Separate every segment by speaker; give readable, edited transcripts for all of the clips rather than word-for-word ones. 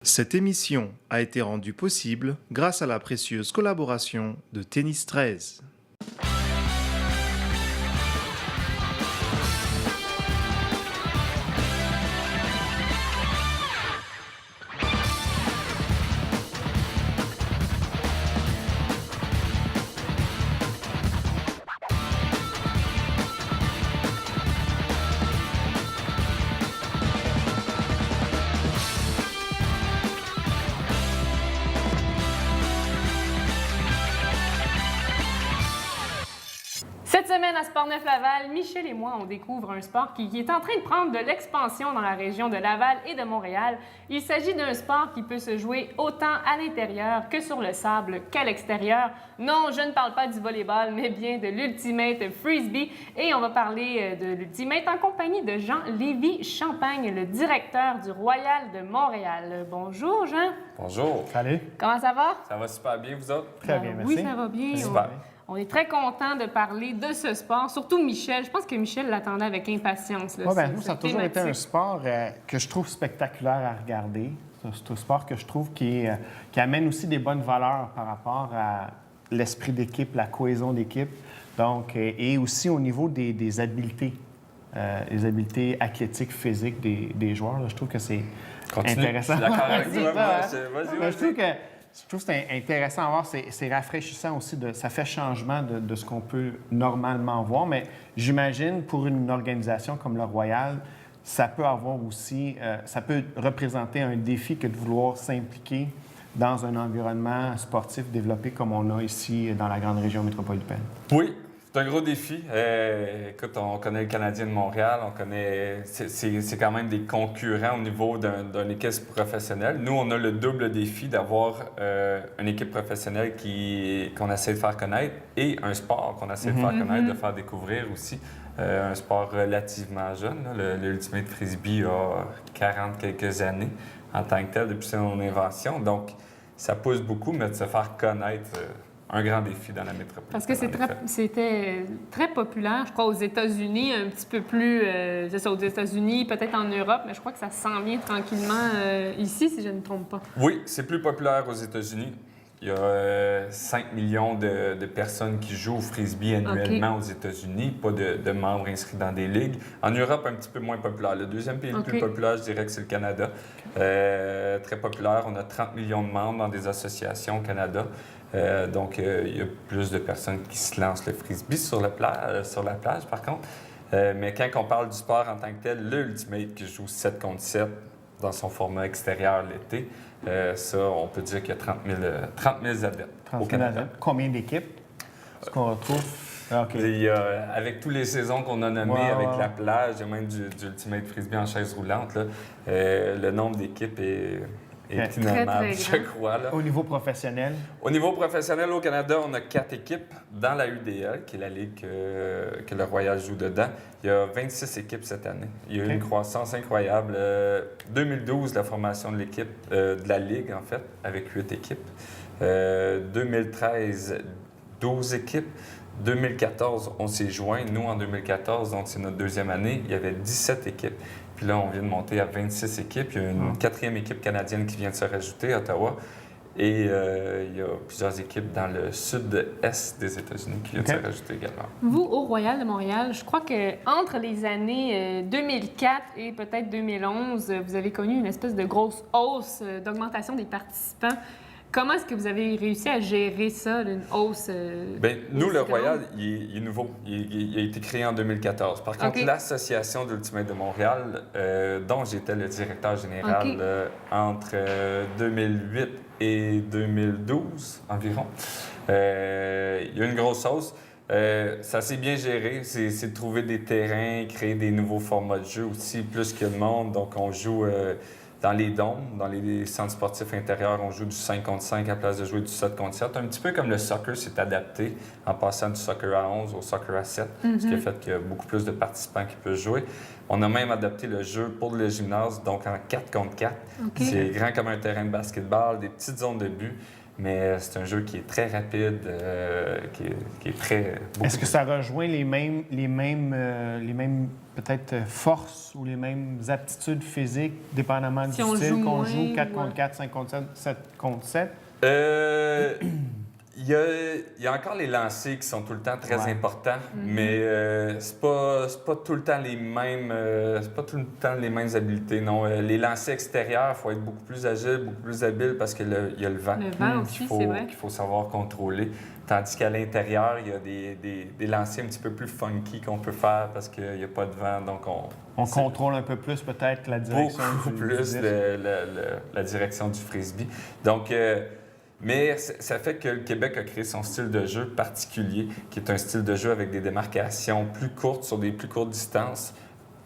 Speaker 1: Cette émission a été rendue possible grâce à la précieuse collaboration de Tennis 13.
Speaker 2: Cette semaine à Sportneuf Laval, Michel et moi, on découvre un sport qui est en train de prendre de l'expansion dans la région de Laval et de Montréal. Il s'agit d'un sport qui peut se jouer autant à l'intérieur que sur le sable qu'à l'extérieur. Non, je ne parle pas du volleyball, mais bien de l'Ultimate Frisbee. Et on va parler de l'Ultimate en compagnie de Jean-Lévis Champagne, le directeur du Royal de Montréal. Bonjour, Jean.
Speaker 3: Bonjour.
Speaker 4: Salut.
Speaker 2: Comment ça va?
Speaker 3: Ça va super bien, vous autres?
Speaker 4: Très bien, merci.
Speaker 2: Oui, ça va bien.
Speaker 3: Super.
Speaker 2: On est très content de parler de ce sport, surtout Michel. Je pense que Michel l'attendait avec impatience. Là,
Speaker 4: Ouais,
Speaker 2: cette-
Speaker 4: moi, ça a
Speaker 2: cette
Speaker 4: toujours été un
Speaker 2: thématique.
Speaker 4: sport que je trouve spectaculaire à regarder. C'est un sport que je trouve qui amène aussi des bonnes valeurs par rapport à l'esprit d'équipe, la cohésion d'équipe. Donc, et aussi au niveau des habiletés, les habiletés athlétiques, physiques des joueurs. Là, je trouve que c'est
Speaker 3: Continue.
Speaker 4: intéressant.
Speaker 3: Je suis d'accord avec
Speaker 4: C'est
Speaker 3: toi.
Speaker 4: ça,
Speaker 3: Moi,
Speaker 4: hein?
Speaker 3: Vas-y,
Speaker 4: Mais
Speaker 3: vas-y.
Speaker 4: je trouve que c'est intéressant à voir. C'est rafraîchissant aussi. Ça fait changement de ce qu'on peut normalement voir. Mais j'imagine, pour une organisation comme le Royal, ça peut avoir aussi... ça peut représenter un défi que de vouloir s'impliquer dans un environnement sportif développé comme on a ici dans la grande région métropolitaine.
Speaker 3: Oui, c'est un gros défi. Écoute, on connaît le Canadien de Montréal, on connaît. C'est quand même des concurrents au niveau d'une équipe professionnelle. Nous, on a le double défi d'avoir une équipe professionnelle qu'on essaie de faire connaître et un sport qu'on essaie de faire connaître, de faire découvrir aussi. Un sport relativement jeune. Là. L'Ultimate Frisbee a 40 quelques années en tant que tel depuis son invention. Donc, ça pousse beaucoup, mais de se faire connaître. Un grand défi dans la métropole.
Speaker 2: Parce que c'était très populaire, je crois, aux États-Unis, un petit peu plus, c'est ça, aux États-Unis, peut-être en Europe, mais je crois que ça s'en vient tranquillement ici, si je ne me trompe pas.
Speaker 3: Oui, c'est plus populaire aux États-Unis. Il y a 5 millions de personnes qui jouent au frisbee annuellement aux États-Unis, pas de membres inscrits dans des ligues. En Europe, un petit peu moins populaire. Le deuxième pays le plus populaire, je dirais que c'est le Canada. Très populaire. On a 30 millions de membres dans des associations au Canada. Donc, il y a plus de personnes qui se lancent le frisbee sur la plage, par contre. Mais quand on parle du sport en tant que tel, le Ultimate qui joue 7 contre 7 dans son format extérieur l'été, ça, on peut dire qu'il y a 30 000 adeptes au Canada.
Speaker 4: Combien d'équipes est-ce qu'on retrouve? Ah, OK.
Speaker 3: Et, avec toutes les saisons qu'on a nommées, avec la plage, il y a même du Ultimate Frisbee en chaise roulante, là, le nombre d'équipes est innommable,
Speaker 2: très
Speaker 3: je crois. Là.
Speaker 4: Au niveau professionnel?
Speaker 3: Au niveau professionnel, au Canada, on a 4 équipes dans la UDL, qui est la ligue que le Royal joue dedans. Il y a 26 équipes cette année. Il y a eu une croissance incroyable. 2012, la formation de l'équipe, de la ligue, en fait, avec 8 équipes. 2013, 12 équipes. 2014, on s'est joint. Nous, en 2014, donc c'est notre deuxième année, il y avait 17 équipes. Puis là, on vient de monter à 26 équipes. Il y a une quatrième équipe canadienne qui vient de se rajouter, à Ottawa. Et il y a plusieurs équipes dans le sud-est des États-Unis qui viennent de se rajouter également.
Speaker 2: Vous, au Royal de Montréal, je crois qu'entre les années 2004 et peut-être 2011, vous avez connu une espèce de grosse hausse d'augmentation des participants. Comment est-ce que vous avez réussi à gérer ça, une hausse?
Speaker 3: Bien, nous, le
Speaker 2: aussi
Speaker 3: Royal,
Speaker 2: grande?
Speaker 3: il est nouveau. Il a été créé en 2014. Par contre, l'Association d'Ultimate de Montréal, dont j'étais le directeur général entre 2008 et 2012 environ, il y a une grosse hausse. Ça s'est bien géré. C'est de trouver des terrains, créer des nouveaux formats de jeu aussi, plus que de monde. Donc, on joue... dans les dômes, dans les centres sportifs intérieurs, on joue du 5 contre 5 à la place de jouer du 7 contre 7. Un petit peu comme le soccer s'est adapté en passant du soccer à 11 au soccer à 7, ce qui a fait qu'il y a beaucoup plus de participants qui peuvent jouer. On a même adapté le jeu pour le gymnase, donc en 4 contre 4. C'est grand comme un terrain de basketball, des petites zones de but. mais c'est un jeu qui est très rapide, qui est très...
Speaker 4: Est-ce que ça rejoint les mêmes peut-être forces ou les mêmes aptitudes physiques, dépendamment du style qu'on joue, 4 contre 4, 5 contre 7, 7 contre 7?
Speaker 3: Il y a encore les lancers qui sont tout le temps très importants, mais c'est pas tout le temps les mêmes c'est pas tout le temps les mêmes habiletés. Non, les lancers extérieurs, il faut être beaucoup plus agile, beaucoup plus habile parce qu'il y a le vent.
Speaker 2: Le vent aussi, c'est vrai.
Speaker 3: Qu'il faut savoir contrôler. Tandis qu'à l'intérieur, il y a des lancers un petit peu plus funky qu'on peut faire parce qu'il n'y a pas de vent, donc
Speaker 4: on contrôle un peu plus peut-être la direction
Speaker 3: la direction du frisbee. Donc mais ça fait que le Québec a créé son style de jeu particulier, qui est un style de jeu avec des démarcations plus courtes sur des plus courtes distances,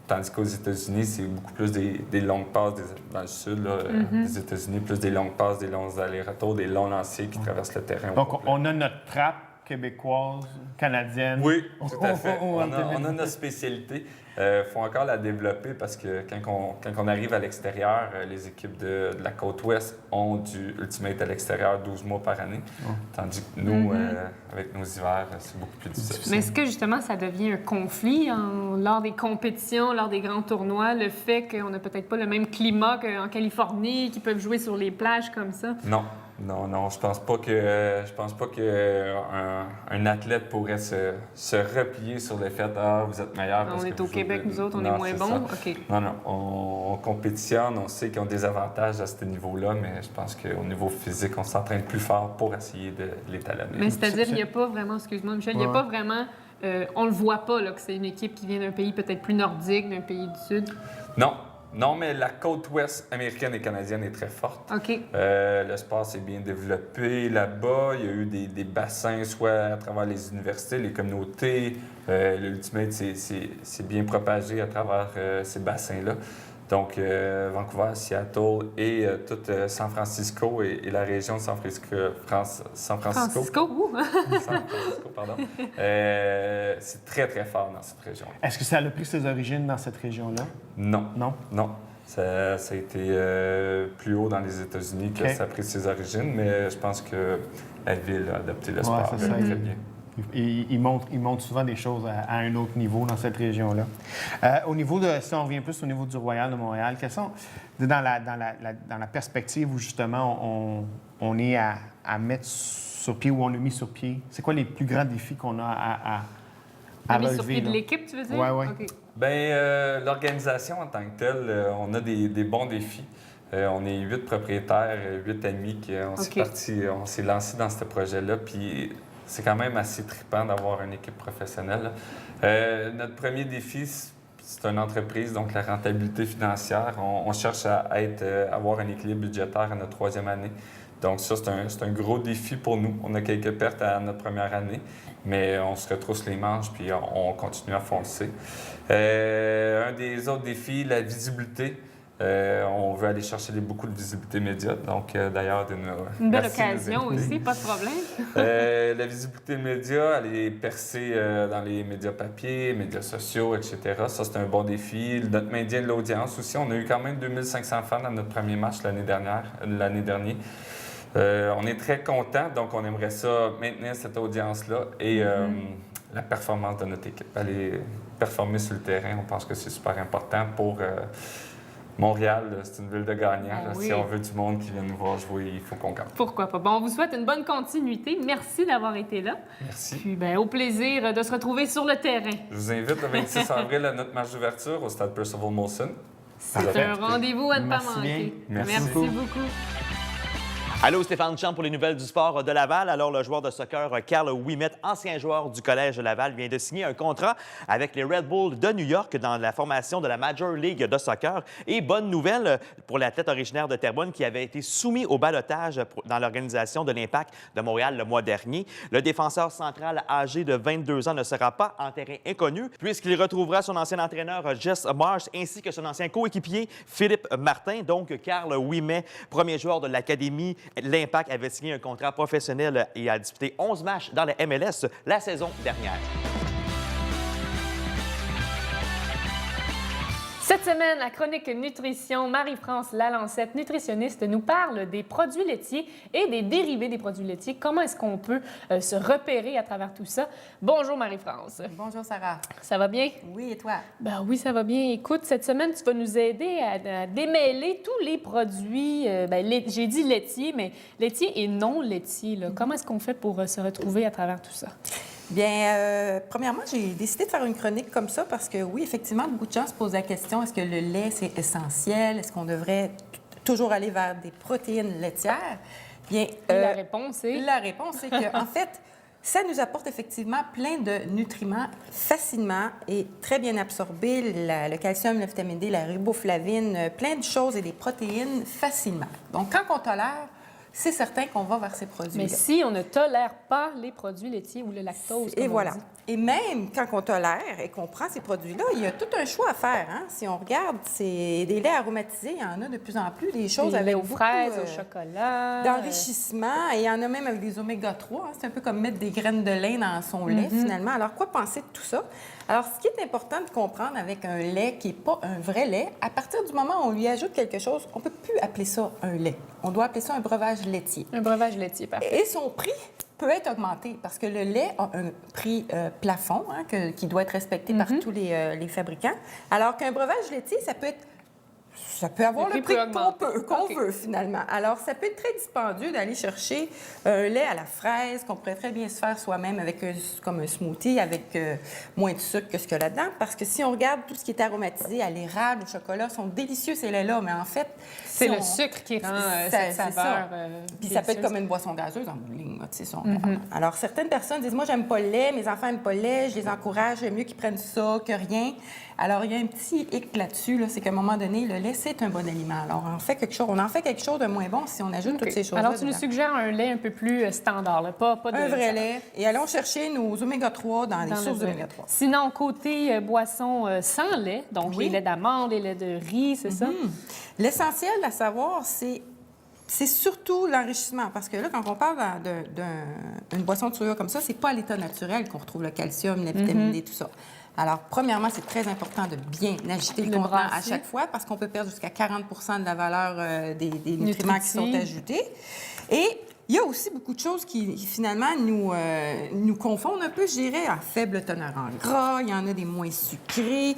Speaker 3: tandis qu'aux États-Unis, c'est beaucoup plus des longues passes dans le sud des États-Unis, plus des longues passes, des longs allers-retours, des longs lanciers qui traversent le terrain.
Speaker 4: Donc, on a notre trappe québécoise, canadienne.
Speaker 3: Oui, tout à fait. On a notre spécialité. Il faut encore la développer parce que quand on arrive à l'extérieur, les équipes de la côte ouest ont du Ultimate à l'extérieur 12 mois par année, tandis que nous, avec nos hivers, c'est beaucoup plus difficile.
Speaker 2: Mais est-ce que justement ça devient un conflit lors des compétitions, lors des grands tournois, le fait qu'on n'a peut-être pas le même climat qu'en Californie, qu'ils peuvent jouer sur les plages comme ça?
Speaker 3: Non, je pense pas que un athlète pourrait se replier sur le fait vous êtes meilleur parce
Speaker 2: on est
Speaker 3: que
Speaker 2: au Québec, nous autres, on est moins bons. OK.
Speaker 3: Non, on compétitionne, on sait qu'ils ont des avantages à ce niveau-là, mais je pense qu'au niveau physique, on s'entraîne plus fort pour essayer de les talonner.
Speaker 2: Mais c'est-à-dire qu'il n'y a pas vraiment, excuse-moi Michel, il n'y a pas vraiment, on le voit pas là, que c'est une équipe qui vient d'un pays peut-être plus nordique, d'un pays du Sud?
Speaker 3: Non, mais la côte ouest américaine et canadienne est très forte.
Speaker 2: OK.
Speaker 3: Le sport s'est bien développé là-bas. Il y a eu des bassins, soit à travers les universités, les communautés. L'Ultimate s'est bien propagé à travers ces bassins-là. Donc, Vancouver, Seattle et tout San Francisco et la région de San Francisco. San Francisco, pardon. C'est très, très fort dans cette région.
Speaker 4: Est-ce que ça a pris ses origines dans cette région-là?
Speaker 3: Non.
Speaker 4: Non?
Speaker 3: Ça a été plus haut dans les États-Unis que ça a pris ses origines, mais je pense que la ville a adopté le sport très bien.
Speaker 4: Il montre souvent des choses à un autre niveau dans cette région-là. Au niveau si on revient plus au niveau du Royal de Montréal, quels sont, dans la perspective où justement on est à mettre sur pied ou on a mis sur pied, c'est quoi les plus grands défis qu'on a à relever?
Speaker 2: Mis sur pied de l'équipe, tu veux dire?
Speaker 4: Oui.
Speaker 2: Okay.
Speaker 3: Bien, l'organisation en tant que telle, on a des bons défis. On est 8 propriétaires, 8 amis qui on s'est lancé dans ce projet-là, puis c'est quand même assez trippant d'avoir une équipe professionnelle. Notre premier défi, c'est une entreprise, donc la rentabilité financière. On cherche à avoir un équilibre budgétaire à notre 3e année. Donc ça, c'est un gros défi pour nous. On a quelques pertes à notre première année, mais on se retrousse les manches puis on continue à foncer. Un des autres défis, la visibilité. On veut aller chercher beaucoup de visibilité média. Donc, d'ailleurs,
Speaker 2: une belle occasion aussi, pas de problème.
Speaker 3: La visibilité média, elle est percée dans les médias papier, médias sociaux, etc. Ça, c'est un bon défi. Notre maintien de l'audience aussi. On a eu quand même 2500 fans à notre premier match l'année dernière. On est très contents, donc on aimerait ça maintenir cette audience-là et la performance de notre équipe. Aller performer sur le terrain, on pense que c'est super important pour... Montréal, c'est une ville de gagnants.
Speaker 2: Oui.
Speaker 3: Si on veut du monde qui vient nous voir jouer, il faut qu'on gagne.
Speaker 2: Pourquoi pas? Bon, on vous souhaite une bonne continuité. Merci d'avoir été là.
Speaker 3: Merci.
Speaker 2: Puis, au plaisir de se retrouver sur le terrain.
Speaker 3: Je vous invite le 26 avril à notre match d'ouverture au stade Percival Molson.
Speaker 2: C'est un rendez-vous à ne pas manquer.
Speaker 3: Merci
Speaker 2: beaucoup.
Speaker 5: Allô, Stéphane Champ pour les nouvelles du sport de Laval. Alors, le joueur de soccer Carl Ouimet, ancien joueur du Collège de Laval, vient de signer un contrat avec les Red Bulls de New York dans la formation de la Major League de soccer. Et bonne nouvelle pour l'athlète originaire de Terrebonne qui avait été soumis au ballottage dans l'organisation de l'Impact de Montréal le mois dernier. Le défenseur central âgé de 22 ans ne sera pas en terrain inconnu puisqu'il retrouvera son ancien entraîneur Jess Marsh ainsi que son ancien coéquipier Philippe Martin. Donc, Carl Ouimet, premier joueur de l'Académie. L'Impact avait signé un contrat professionnel et a disputé 11 matchs dans la MLS la saison dernière.
Speaker 2: Cette Cette semaine, la chronique nutrition, Marie-France Lalancette, nutritionniste, nous parle des produits laitiers et des dérivés des produits laitiers. Comment est-ce qu'on peut se repérer à travers tout ça? Bonjour Marie-France.
Speaker 6: Bonjour Sarah.
Speaker 2: Ça va bien?
Speaker 6: Oui, et toi?
Speaker 2: Ben oui, ça va bien. Écoute, cette semaine, tu vas nous aider à démêler tous les produits, j'ai dit laitiers, mais laitiers et non laitiers. Là. Comment est-ce qu'on fait pour se retrouver à travers tout ça?
Speaker 6: Bien, premièrement, j'ai décidé de faire une chronique comme ça parce que oui, effectivement, beaucoup de gens se posent la question, est-ce que le lait, c'est essentiel? Est-ce qu'on devrait toujours aller vers des protéines laitières? Bien,
Speaker 2: La réponse est...
Speaker 6: La réponse est que, en fait, ça nous apporte effectivement plein de nutriments facilement et très bien absorbés, le calcium, la vitamine D, la riboflavine, plein de choses et des protéines facilement. Donc, quand on tolère, c'est certain qu'on va vers ces produits-là.
Speaker 2: Mais si on ne tolère pas les produits laitiers ou le lactose, comme
Speaker 6: Et
Speaker 2: on
Speaker 6: voilà.
Speaker 2: dit.
Speaker 6: Et même quand on tolère et qu'on prend ces produits-là, il y a tout un choix à faire. Hein? Si on regarde, c'est des laits aromatisés, il y en a de plus en plus, des choses
Speaker 2: Des
Speaker 6: avec
Speaker 2: laits aux
Speaker 6: beaucoup,
Speaker 2: fraises, au chocolat.
Speaker 6: d'enrichissement. Et il y en a même avec des oméga-3. Hein? C'est un peu comme mettre des graines de lin dans son lait, finalement. Alors, quoi penser de tout ça? Alors, ce qui est important de comprendre avec un lait qui n'est pas un vrai lait, à partir du moment où on lui ajoute quelque chose, on ne peut plus appeler ça un lait. On doit appeler ça un breuvage laitier.
Speaker 2: Un breuvage laitier, parfait.
Speaker 6: Et son prix peut être augmenté parce que le lait a un prix plafond qui doit être respecté par tous les fabricants. Alors qu'un breuvage laitier, ça peut avoir
Speaker 2: Le
Speaker 6: le
Speaker 2: prix
Speaker 6: prix
Speaker 2: peut augmenter.
Speaker 6: qu'on
Speaker 2: OK.
Speaker 6: veut, finalement. Alors, ça peut être très dispendieux d'aller chercher un lait à la fraise qu'on pourrait très bien se faire soi-même avec comme un smoothie avec moins de sucre que ce qu'il y a là-dedans. Parce que si on regarde tout ce qui est aromatisé à l'érable, au chocolat, sont délicieux ces laits-là, mais en fait...
Speaker 2: C'est
Speaker 6: si
Speaker 2: le
Speaker 6: on-
Speaker 2: sucre qui rend
Speaker 6: c'est
Speaker 2: cette
Speaker 6: ça.
Speaker 2: saveur
Speaker 6: Puis ça peut être
Speaker 2: délicieuse.
Speaker 6: comme une boisson gazeuse en bout de ligne, là, tu sais, ça. Alors, certaines personnes disent, moi, j'aime pas le lait, mes enfants n'aiment pas le lait, je les encourage, j'aime mieux qu'ils prennent ça que rien. Alors, il y a un petit hic là-dessus, là, c'est qu'à un moment donné, le lait, c'est un bon aliment. Alors, on en fait quelque chose de moins bon si on ajoute
Speaker 2: OK.
Speaker 6: toutes ces choses-là
Speaker 2: Alors, tu nous
Speaker 6: dedans.
Speaker 2: suggères un lait un peu plus standard, là, pas de...
Speaker 6: Un vrai lait. Et allons chercher nos oméga-3 dans les
Speaker 2: dans
Speaker 6: sources
Speaker 2: le lait.
Speaker 6: d'oméga-3.
Speaker 2: Sinon, côté boisson sans lait, donc
Speaker 6: Oui.
Speaker 2: les laits d'amande, les laits de riz, c'est ça?
Speaker 6: L'essentiel à savoir, c'est surtout l'enrichissement. Parce que là, quand on parle d'une boisson de soya comme ça, c'est pas à l'état naturel qu'on retrouve le calcium, la vitamine D, tout ça. Alors, premièrement, c'est très important de bien agiter le
Speaker 2: Le
Speaker 6: contenant à
Speaker 2: brasser.
Speaker 6: chaque fois parce qu'on peut perdre jusqu'à 40 de la valeur des nutriments qui sont
Speaker 2: Nutritifs.
Speaker 6: ajoutés. Et il y a aussi beaucoup de choses qui, finalement, nous confondent un peu, je dirais, en faible teneur en gras. Il y en a des moins sucrés.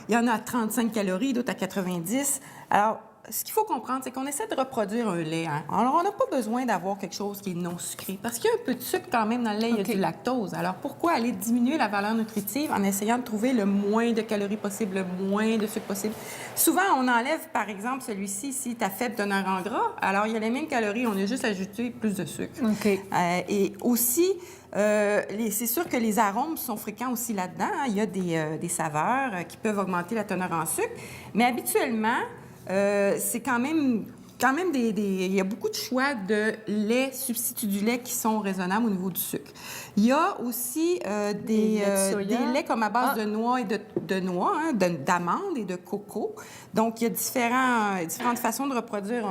Speaker 6: Il y en a à 35 calories, d'autres à 90. Alors, ce qu'il faut comprendre, c'est qu'on essaie de reproduire un lait. Hein. Alors, on n'a pas besoin d'avoir quelque chose qui est non sucré. Parce qu'il y a un peu de sucre quand même dans le lait, il y a du lactose. Alors, pourquoi aller diminuer la valeur nutritive en essayant de trouver le moins de calories possible, le moins de sucre possible? Souvent, on enlève, par exemple, celui-ci, si tu as faible teneur en gras. Alors, il y a les mêmes calories, on a juste ajouté plus de sucre.
Speaker 2: OK.
Speaker 6: Et aussi, c'est sûr que les arômes sont fréquents aussi là-dedans. Hein. Il y a des saveurs qui peuvent augmenter la teneur en sucre. Mais habituellement, c'est quand même il y a beaucoup de choix de lait, substituts du lait qui sont raisonnables au niveau du sucre. Il y a aussi des
Speaker 2: laits de soya.
Speaker 6: laits comme à base de noix et de noix, hein, d'amandes et de coco. Donc, il y a différentes façons de reproduire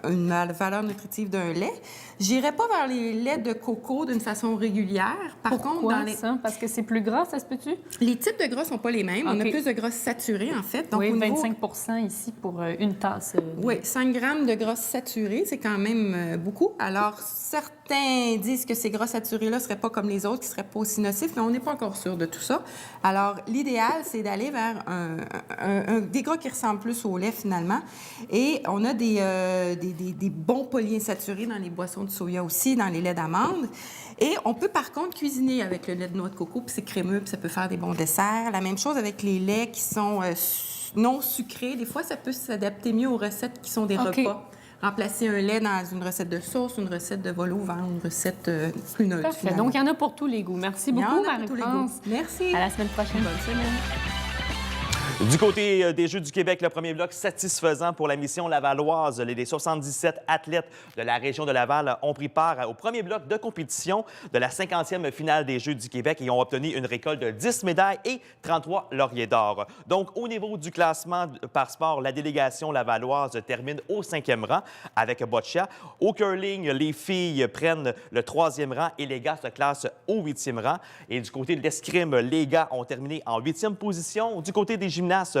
Speaker 6: une valeur nutritive d'un lait. J'irai pas vers les laits de coco d'une façon régulière. Par contre,
Speaker 2: Pourquoi
Speaker 6: dans les...
Speaker 2: ça? Parce que c'est plus gras, ça se peut-tu?
Speaker 6: Les types de gras sont pas les mêmes. On a
Speaker 2: OK.
Speaker 6: plus de gras saturés, en fait. Donc,
Speaker 2: Oui,
Speaker 6: au niveau...
Speaker 2: 25 ici pour une tasse.
Speaker 6: Oui, 5 grammes de gras saturés, c'est quand même beaucoup. Alors, certains disent que ces gras saturés-là ne seraient pas comme les autres, qui ne seraient pas aussi nocifs, mais on n'est pas encore sûr de tout ça. Alors, l'idéal, c'est d'aller vers des gras qui ressemblent plus au lait, finalement. Et on a des bons polyinsaturés dans les boissons de soya aussi, dans les laits d'amande. Et on peut, par contre, cuisiner avec le lait de noix de coco, puis c'est crémeux, puis ça peut faire des bons desserts. La même chose avec les laits qui sont... non sucré. Des fois, ça peut s'adapter mieux aux recettes qui sont des
Speaker 2: OK.
Speaker 6: repas. Remplacer un lait dans une recette de sauce, une recette de vol au vent, une recette plus neutre.
Speaker 2: Parfait.
Speaker 6: finalement.
Speaker 2: Donc, il y en a pour tous les goûts. Merci
Speaker 6: Il y en
Speaker 2: beaucoup,
Speaker 6: a pour tous les
Speaker 2: Marie-France.
Speaker 6: goûts. Merci.
Speaker 2: À la semaine prochaine. Bonne semaine.
Speaker 5: Du côté des Jeux du Québec, le premier bloc satisfaisant pour la mission lavalloise. Les 77 athlètes de la région de Laval ont pris part au premier bloc de compétition de la 50e finale des Jeux du Québec et ont obtenu une récolte de 10 médailles et 33 lauriers d'or. Donc, au niveau du classement par sport, la délégation lavalloise termine au 5e rang avec boccia. Au curling, les filles prennent le 3e rang et les gars se classent au 8e rang. Et du côté de l'escrime, les gars ont terminé en 8e position. Du côté des gymnastiques, gymnastes,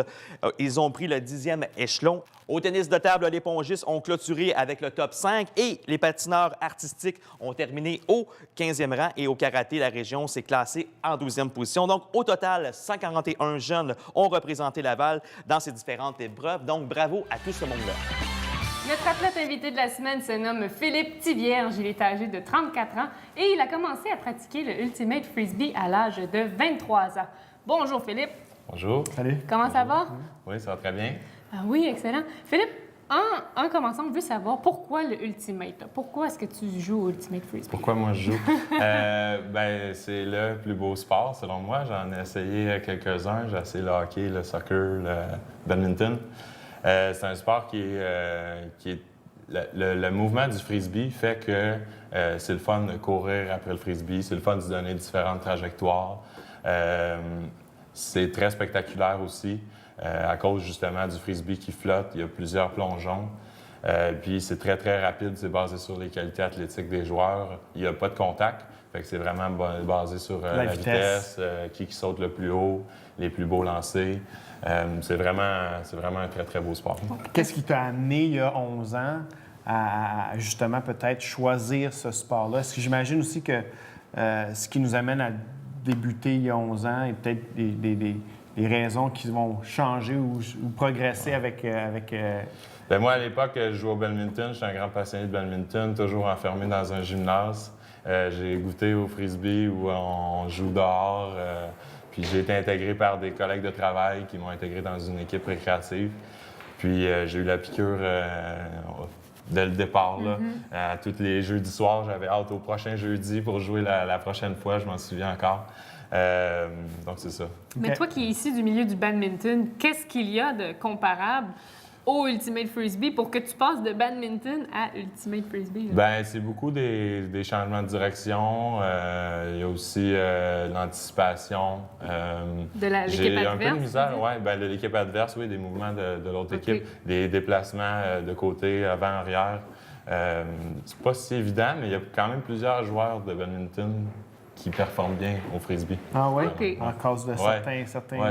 Speaker 5: ils ont pris le 10e échelon. Au tennis de table, les pongistes ont clôturé avec le top 5 et les patineurs artistiques ont terminé au 15e rang. Et au karaté, la région s'est classée en 12e position. Donc, au total, 141 jeunes ont représenté Laval dans ces différentes épreuves. Donc, bravo à tout ce monde-là.
Speaker 2: Notre athlète invité de la semaine se nomme Philippe Tivierge. Il est âgé de 34 ans et il a commencé à pratiquer le Ultimate Frisbee à l'âge de 23 ans. Bonjour Philippe.
Speaker 7: Bonjour.
Speaker 4: Salut.
Speaker 2: Comment ça va?
Speaker 7: Oui, ça va très bien.
Speaker 2: Ah oui, excellent. Philippe, en commençant, on veut savoir pourquoi le Ultimate? Pourquoi est-ce que tu joues au Ultimate Frisbee?
Speaker 7: Pourquoi moi je joue? C'est le plus beau sport, selon moi. J'en ai essayé quelques-uns. J'ai essayé le hockey, le soccer, le badminton. C'est un sport qui est le mouvement du frisbee fait que c'est le fun de courir après le frisbee, c'est le fun de se donner différentes trajectoires. C'est très spectaculaire aussi, à cause justement du frisbee qui flotte. Il y a plusieurs plongeons. Puis c'est très, très rapide. C'est basé sur les qualités athlétiques des joueurs. Il n'y a pas de contact. Fait que c'est vraiment basé sur la vitesse, qui saute le plus haut, les plus beaux lancers. C'est vraiment un très, très beau sport.
Speaker 4: Qu'est-ce qui t'a amené il y a 11 ans à justement peut-être choisir ce sport-là? Est-ce que j'imagine aussi que ce qui nous amène à débuter il y a 11 ans et peut-être des raisons qui vont changer ou progresser avec...
Speaker 7: Bien, moi, à l'époque, je jouais au badminton. Je suis un grand passionné de badminton, toujours enfermé dans un gymnase. J'ai goûté au frisbee où on joue dehors. Puis j'ai été intégré par des collègues de travail qui m'ont intégré dans une équipe récréative. Puis j'ai eu la piqûre dès le départ. Là. À tous les jeudis soirs, j'avais hâte au prochain jeudi pour jouer la prochaine fois, je m'en souviens encore. Donc c'est ça.
Speaker 2: Mais toi qui es ici du milieu du badminton, qu'est-ce qu'il y a de comparable au Ultimate Frisbee pour que tu passes de badminton à Ultimate Frisbee?
Speaker 7: Bien, c'est beaucoup des changements de direction. Il y a aussi l'anticipation.
Speaker 2: De l'équipe adverse?
Speaker 7: J'ai un peu de misère, oui. Bien, de l'équipe adverse, oui, des mouvements de l'autre équipe, des déplacements de côté, avant, arrière. C'est pas si évident, mais il y a quand même plusieurs joueurs de badminton qui performent bien au frisbee.
Speaker 4: Ah oui?
Speaker 2: OK.
Speaker 4: À cause de certains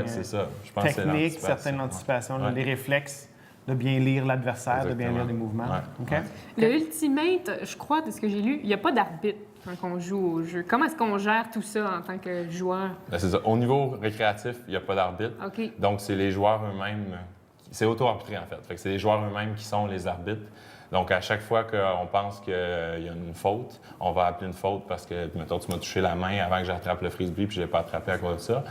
Speaker 7: c'est ça. Je pense que c'est
Speaker 4: techniques,
Speaker 7: l'anticipation.
Speaker 4: certaines anticipations,
Speaker 7: Ouais.
Speaker 4: les réflexes, de bien lire l'adversaire, de bien
Speaker 7: Exactement.
Speaker 4: lire les mouvements.
Speaker 7: Ouais.
Speaker 4: OK?
Speaker 7: Ouais.
Speaker 2: Le Ultimate, je crois, de ce que j'ai lu, il n'y a pas d'arbitre quand on joue au jeu. Comment est-ce qu'on gère tout ça en tant que joueur?
Speaker 7: Ben, c'est ça. Au niveau récréatif, il n'y a pas d'arbitre.
Speaker 2: OK.
Speaker 7: Donc, c'est les joueurs eux-mêmes. C'est auto-arbitré, en fait. Fait que c'est les joueurs eux-mêmes qui sont les arbitres. Donc, à chaque fois qu'on pense qu'il y a une faute, on va appeler une faute parce que, mettons, tu m'as touché la main avant que j'attrape le frisbee puis je n'ai pas attrapé à cause de ça.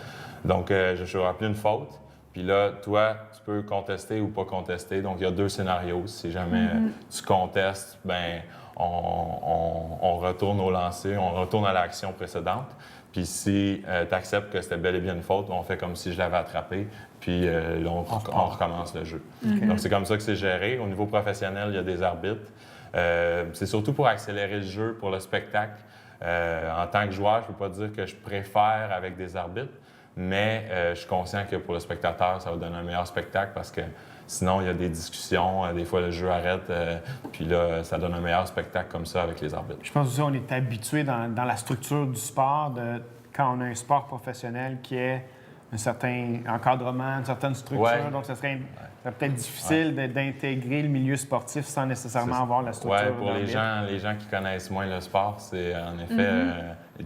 Speaker 7: Donc, je vais appeler une faute. Puis là, toi, tu peux contester ou pas contester. Donc, il y a 2 scénarios. Si jamais tu contestes, bien, on retourne au lancer, on retourne à l'action précédente. Puis si tu acceptes que c'était bel et bien une faute, on fait comme si je l'avais attrapé, puis là, on recommence le jeu. Donc, c'est comme ça que c'est géré. Au niveau professionnel, il y a des arbitres. C'est surtout pour accélérer le jeu, pour le spectacle. En tant que joueur, je ne peux pas dire que je préfère avec des arbitres, mais je suis conscient que pour le spectateur, ça va donner un meilleur spectacle parce que sinon, il y a des discussions, des fois le jeu arrête, puis là, ça donne un meilleur spectacle comme ça avec les arbitres.
Speaker 4: Je pense aussi qu'on est habitué dans la structure du sport, quand on a un sport professionnel qui est un certain encadrement, une certaine structure.
Speaker 7: Ouais.
Speaker 4: Donc, ça serait peut-être difficile d'intégrer le milieu sportif sans nécessairement avoir la structure.
Speaker 7: Oui, pour les gens qui connaissent moins le sport, c'est en effet,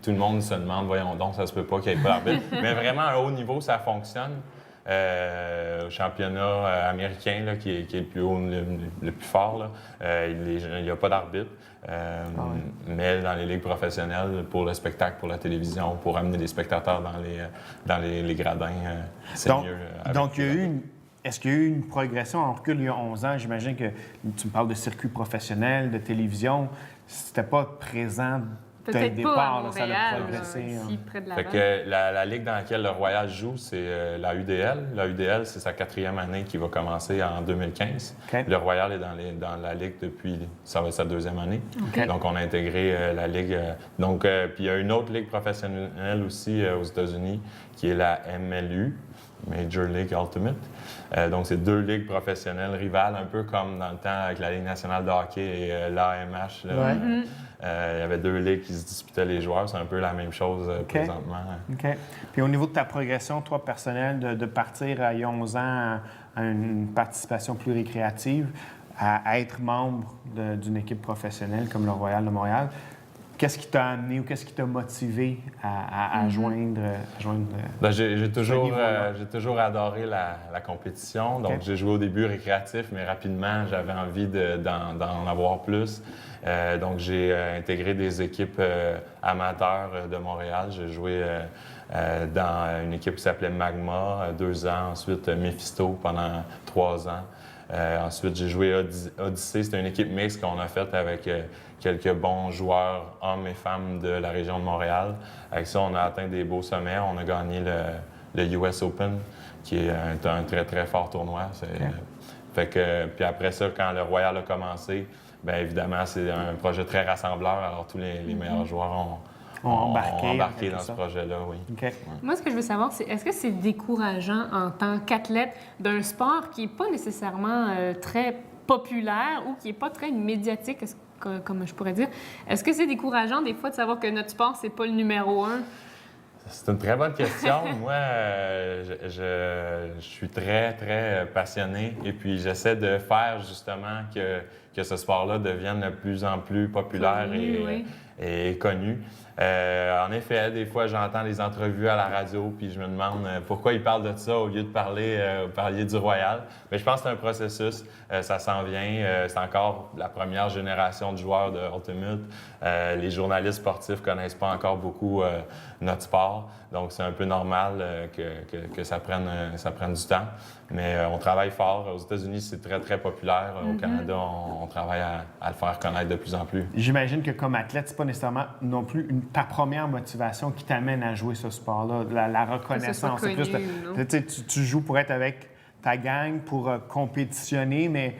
Speaker 7: tout le monde se demande, voyons donc, ça se peut pas qu'il n'y ait pas d'arbitre. Mais vraiment, à haut niveau, ça fonctionne. Au championnat américain, là, qui est le plus haut, le plus fort, là, il n'y a pas d'arbitre. Mais dans les ligues professionnelles, pour le spectacle, pour la télévision, pour amener des spectateurs dans les gradins, c'est mieux.
Speaker 4: Donc, est-ce qu'il y a eu une progression en recul il y a 11 ans? J'imagine que tu me parles de circuit professionnel, de télévision. C'était pas présent dès le
Speaker 2: Peut-être
Speaker 4: départ.
Speaker 2: pas à
Speaker 4: Là, ça a
Speaker 2: Montréal,
Speaker 4: progressé.
Speaker 2: ici, près de
Speaker 7: Fait
Speaker 2: Laval.
Speaker 7: que la ligue dans laquelle le Royal joue, c'est la UDL. La UDL, c'est sa 4e année qui va commencer en 2015.
Speaker 4: OK.
Speaker 7: Le Royal est dans la ligue depuis, ça va être sa 2e année.
Speaker 2: OK.
Speaker 7: Donc, on a intégré la ligue. Puis il y a une autre ligue professionnelle aussi aux États-Unis, qui est la MLU. Major League Ultimate. Donc, c'est 2 ligues professionnelles rivales, un peu comme dans le temps avec la Ligue nationale de hockey et l'AMH. Il y avait 2 ligues qui se disputaient les joueurs. C'est un peu la même chose présentement.
Speaker 4: OK. Puis au niveau de ta progression, toi, personnelle, de partir à 11 ans à une participation plus récréative, à être membre d'une équipe professionnelle comme le Royal de Montréal, qu'est-ce qui t'a amené ou qu'est-ce qui t'a motivé à joindre
Speaker 7: Ben, j'ai toujours adoré la compétition. Donc, j'ai joué au début récréatif, mais rapidement, j'avais envie d'en avoir plus. Donc, j'ai intégré des équipes amateurs de Montréal. J'ai joué dans une équipe qui s'appelait Magma 2 ans, ensuite Mephisto pendant 3 ans. Ensuite, j'ai joué Odyssey. C'était une équipe mixte qu'on a faite avec quelques bons joueurs, hommes et femmes de la région de Montréal. Avec ça, on a atteint des beaux sommets. On a gagné le US Open, qui est un très, très fort tournoi. Fait que, puis après ça, quand le Royal a commencé, bien évidemment, c'est un projet très rassembleur. Alors, tous les meilleurs joueurs ont embarqué dans ce projet-là, oui.
Speaker 4: Okay.
Speaker 2: Moi, ce que je veux savoir, c'est est-ce que c'est décourageant en tant qu'athlète d'un sport qui n'est pas nécessairement très populaire ou qui n'est pas très médiatique, comme je pourrais dire? Est-ce que c'est décourageant des fois de savoir que notre sport, c'est pas le numéro 1?
Speaker 7: C'est une très bonne question. Moi, je suis très, très passionné et puis j'essaie de faire justement que ce sport-là devienne de plus en plus populaire et connu. En effet, des fois, j'entends des entrevues à la radio puis je me demande pourquoi ils parlent de ça au lieu de parler du Royal. Mais je pense que c'est un processus. Ça s'en vient. C'est encore la première génération de joueurs de Ultimate. Les journalistes sportifs ne connaissent pas encore beaucoup notre sport. Donc, c'est un peu normal que ça prenne du temps. Mais on travaille fort. Aux États-Unis, c'est très, très populaire. Au Canada, on travaille à le faire connaître de plus en plus.
Speaker 4: J'imagine que comme athlète, c'est pas nécessairement non plus ta première motivation qui t'amène à jouer ce sport-là. La reconnaissance.
Speaker 2: C'est
Speaker 4: plus, tu joues pour être avec ta gang, pour compétitionner, mais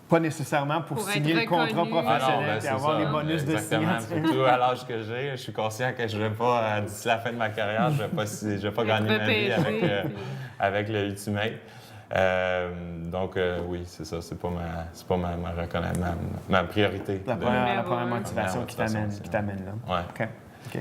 Speaker 4: pas nécessairement pour signer le contrat professionnel et avoir les bonus de signature.
Speaker 7: Surtout à l'âge que j'ai, je suis conscient que je ne vais pas, d'ici la fin de ma carrière, je ne vais pas gagner ma vie avec le Ultimate. Donc, oui, c'est ça. C'est pas ma priorité.
Speaker 4: La première motivation qui t'amène là.
Speaker 7: Ouais.
Speaker 4: OK.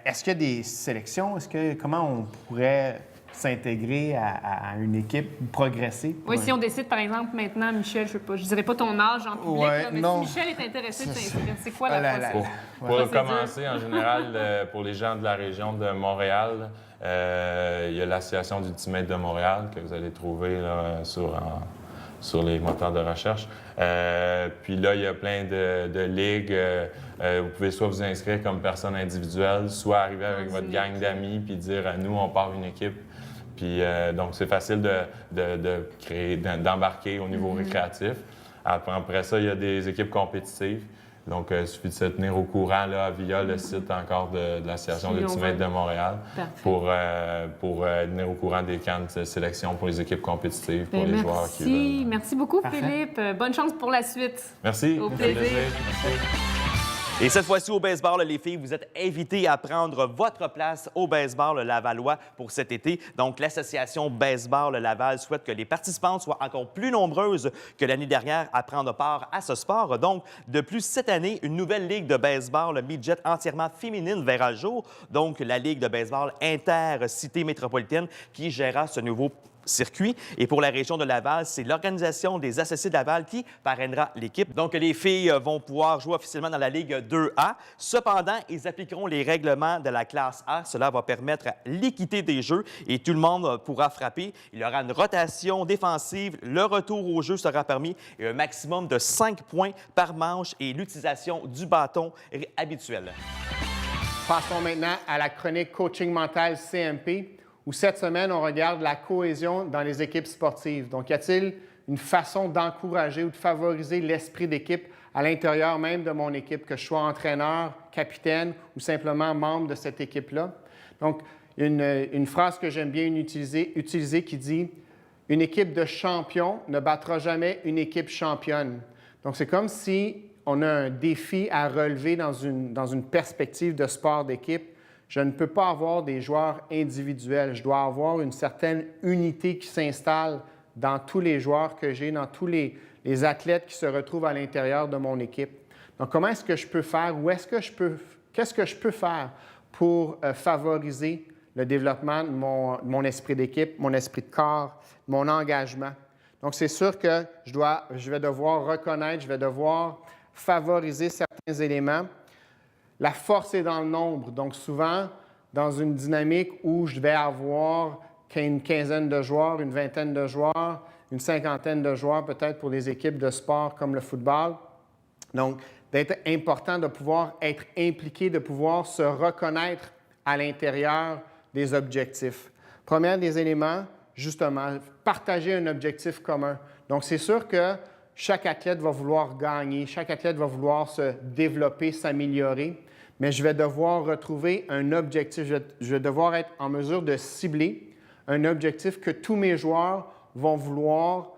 Speaker 4: Est-ce qu'il y a des sélections? Comment on pourrait s'intégrer à une équipe ou progresser?
Speaker 2: Oui, si on décide, par exemple, maintenant, Michel, je dirais pas ton âge en public, là, mais
Speaker 4: non.
Speaker 2: si Michel est intéressé de s'inscrire, c'est quoi la procédure?
Speaker 7: Pour commencer, en général, pour les gens de la région de Montréal, il y a l'Association d'Ultimate de Montréal que vous allez trouver là, sur les moteurs de recherche. Puis là, il y a plein de ligues. Vous pouvez soit vous inscrire comme personne individuelle, soit arriver avec votre gang d'amis puis dire nous, on part une équipe. Puis donc, c'est facile d'embarquer au niveau récréatif. Après ça, il y a des équipes compétitives. Donc, il suffit de se tenir au courant là, via le site encore de l'Association d'Ultimate de Montréal pour tenir au courant des camps de sélection pour les équipes compétitives, pour les joueurs qui veulent.
Speaker 2: Merci beaucoup, Philippe. Bonne chance pour la suite.
Speaker 7: Merci.
Speaker 2: Au plaisir.
Speaker 7: Merci.
Speaker 5: Et cette fois-ci, au baseball, les filles, vous êtes invitées à prendre votre place au baseball Lavallois pour cet été. Donc, l'Association Baseball Laval souhaite que les participantes soient encore plus nombreuses que l'année dernière à prendre part à ce sport. Donc, de plus, cette année, une nouvelle ligue de baseball midget entièrement féminine verra le jour. Donc, la Ligue de baseball intercité métropolitaine qui gérera ce nouveau circuit. Et pour la région de Laval, c'est l'Organisation des associés de Laval qui parrainera l'équipe. Donc, les filles vont pouvoir jouer officiellement dans la Ligue 2A. Cependant, ils appliqueront les règlements de la classe A. Cela va permettre l'équité des jeux et tout le monde pourra frapper. Il y aura une rotation défensive. Le retour au jeu sera permis et un maximum de 5 points par manche et l'utilisation du bâton habituel.
Speaker 4: Passons maintenant à la chronique Coaching mental CMP, où cette semaine, on regarde la cohésion dans les équipes sportives. Donc, y a-t-il une façon d'encourager ou de favoriser l'esprit d'équipe à l'intérieur même de mon équipe, que je sois entraîneur, capitaine ou simplement membre de cette équipe-là? Donc, il y a une phrase que j'aime bien utiliser qui dit « Une équipe de champions ne battra jamais une équipe championne ». Donc, c'est comme si on a un défi à relever dans une perspective de sport d'équipe. je ne peux pas avoir des joueurs individuels. Je dois avoir une certaine unité qui s'installe dans tous les joueurs que j'ai, dans tous les athlètes qui se retrouvent à l'intérieur de mon équipe. Donc, comment est-ce que je peux faire ou qu'est-ce que je peux faire pour favoriser le développement de mon esprit d'équipe, mon esprit de corps, mon engagement? Donc, c'est sûr que je vais devoir reconnaître, je vais devoir favoriser certains éléments. La force est dans le nombre. Donc, souvent, dans une dynamique où je vais avoir une quinzaine de joueurs, une vingtaine de joueurs, une cinquantaine de joueurs peut-être pour des équipes de sport comme le football. Donc, d'être important de pouvoir être impliqué, de pouvoir se reconnaître à l'intérieur des objectifs. Premier des éléments, justement, partager un objectif commun. Donc, c'est sûr que chaque athlète va vouloir gagner, chaque athlète va vouloir se développer, s'améliorer, mais je vais devoir retrouver un objectif. Je vais devoir être en mesure de cibler un objectif que tous mes joueurs vont vouloir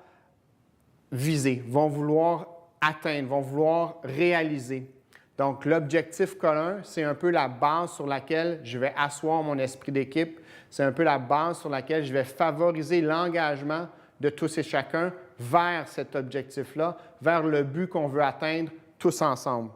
Speaker 4: viser, vont vouloir atteindre, vont vouloir réaliser. Donc, l'objectif commun, c'est un peu la base sur laquelle je vais asseoir mon esprit d'équipe. C'est un peu la base sur laquelle je vais favoriser l'engagement de tous et chacun vers cet objectif-là, vers le but qu'on veut atteindre tous ensemble.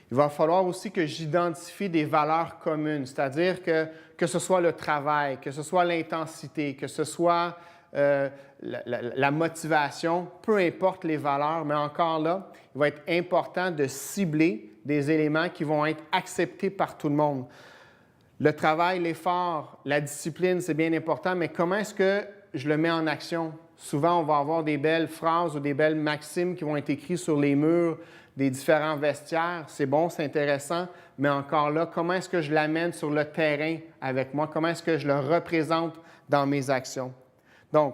Speaker 4: Il va falloir aussi que j'identifie des valeurs communes, c'est-à-dire que ce soit le travail, que ce soit l'intensité, que ce soit la motivation, peu importe les valeurs, mais encore là, il va être important de cibler des éléments qui vont être acceptés par tout le monde. Le travail, l'effort, la discipline, c'est bien important, mais comment est-ce que je le mets en action? Souvent, on va avoir des belles phrases ou des belles maximes qui vont être écrites sur les murs des différents vestiaires. C'est bon, c'est intéressant, mais encore là, comment est-ce que je l'amène sur le terrain avec moi? Comment est-ce que je le représente dans mes actions? Donc,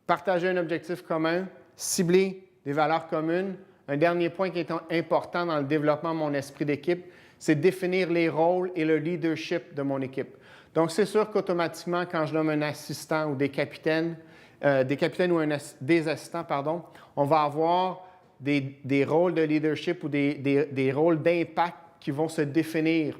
Speaker 4: partager un objectif commun, cibler des valeurs communes. Un dernier point qui est important dans le développement de mon esprit d'équipe, c'est définir les rôles et le leadership de mon équipe. Donc, c'est sûr qu'automatiquement, quand je nomme un assistant ou des capitaines ou des assistants, pardon, on va avoir des rôles de leadership ou des rôles d'impact qui vont se définir.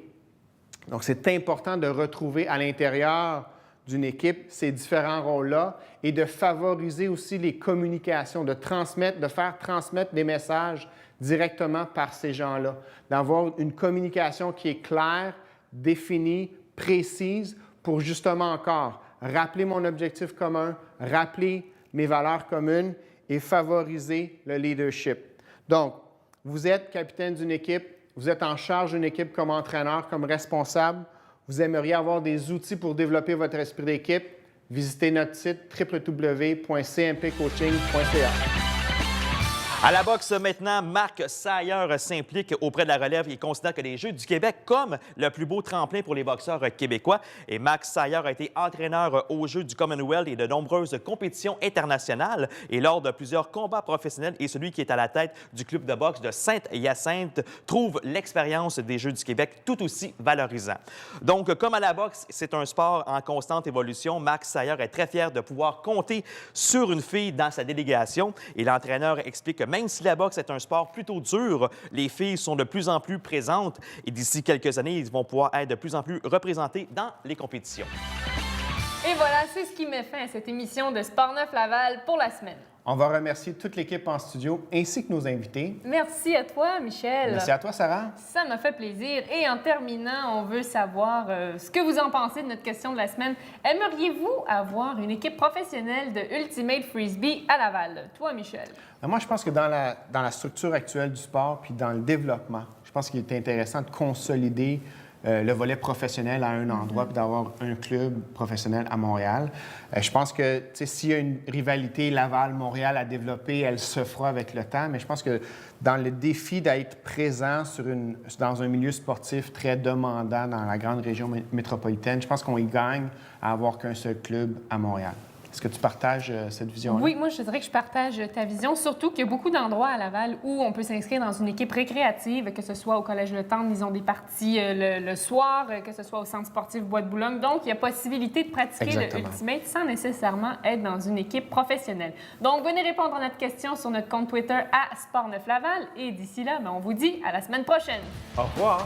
Speaker 4: Donc, c'est important de retrouver à l'intérieur d'une équipe ces différents rôles-là et de favoriser aussi les communications, de faire transmettre des messages directement par ces gens-là, d'avoir une communication qui est claire, définie, précise pour justement encore rappeler mon objectif commun, rappeler mes valeurs communes et favoriser le leadership. Donc, vous êtes capitaine d'une équipe, vous êtes en charge d'une équipe comme entraîneur, comme responsable. Vous aimeriez avoir des outils pour développer votre esprit d'équipe, visitez notre site www.cmpcoaching.ca.
Speaker 5: À la boxe maintenant, Marc Sailleur s'implique auprès de la relève. Il considère que les Jeux du Québec comme le plus beau tremplin pour les boxeurs québécois. Et Marc Sailleur a été entraîneur aux Jeux du Commonwealth et de nombreuses compétitions internationales. Et lors de plusieurs combats professionnels, et celui qui est à la tête du club de boxe de Sainte-Hyacinthe trouve l'expérience des Jeux du Québec tout aussi valorisant. Donc, comme à la boxe, c'est un sport en constante évolution. Marc Sailleur est très fier de pouvoir compter sur une fille dans sa délégation. Et l'entraîneur explique que même si la boxe est un sport plutôt dur, les filles sont de plus en plus présentes et d'ici quelques années, ils vont pouvoir être de plus en plus représentés dans les compétitions.
Speaker 2: Et voilà, c'est ce qui met fin à cette émission de Sport Neuf Laval pour la semaine.
Speaker 4: On va remercier toute l'équipe en studio ainsi que nos invités.
Speaker 2: Merci à toi, Michel.
Speaker 4: Merci à toi, Sarah.
Speaker 2: Ça m'a fait plaisir. Et en terminant, on veut savoir ce que vous en pensez de notre question de la semaine. Aimeriez-vous avoir une équipe professionnelle de Ultimate Frisbee à Laval? Toi, Michel?
Speaker 4: Moi, je pense que dans la structure actuelle du sport puis dans le développement, je pense qu'il est intéressant de consolider le volet professionnel à un endroit puis d'avoir un club professionnel à Montréal. Je pense que s'il y a une rivalité Laval-Montréal à développer, elle se fera avec le temps, mais je pense que dans le défi d'être présent dans un milieu sportif très demandant dans la grande région métropolitaine, je pense qu'on y gagne à avoir qu'un seul club à Montréal. Est-ce que tu partages cette vision-là?
Speaker 2: Oui, moi, je dirais que je partage ta vision, surtout qu'il y a beaucoup d'endroits à Laval où on peut s'inscrire dans une équipe récréative, que ce soit au Collège Le Temple, ils ont des parties le soir, que ce soit au Centre sportif Bois de Boulogne. Donc, il y a possibilité de pratiquer le Ultimate sans nécessairement être dans une équipe professionnelle. Donc, venez répondre à notre question sur notre compte Twitter @Sport9Laval. Et d'ici là, on vous dit à la semaine prochaine.
Speaker 4: Au revoir!